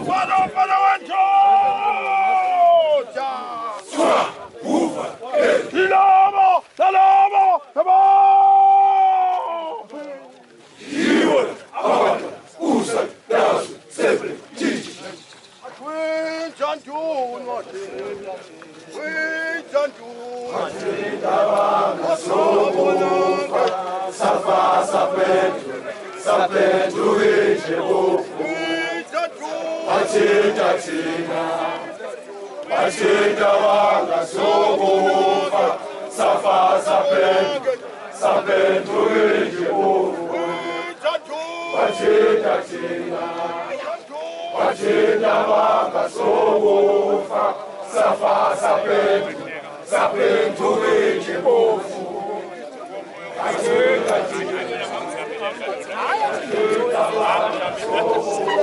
Fada wancho! Ilamo! Salamo! Sabo! Iwona, abantu, usa, yasu, seble, jiji. Wintantun, Wintantun. Tabanga sobufa, safa sapetu, sapetu ijebo. Bachita tina, bachita wanga sobufa, safa sapetu, sapetu ijebo. Bachita tina, bachita wanga sobufa, safa sapetu, sapetu ijebo. Bachita tina, bachita wanga sobufa.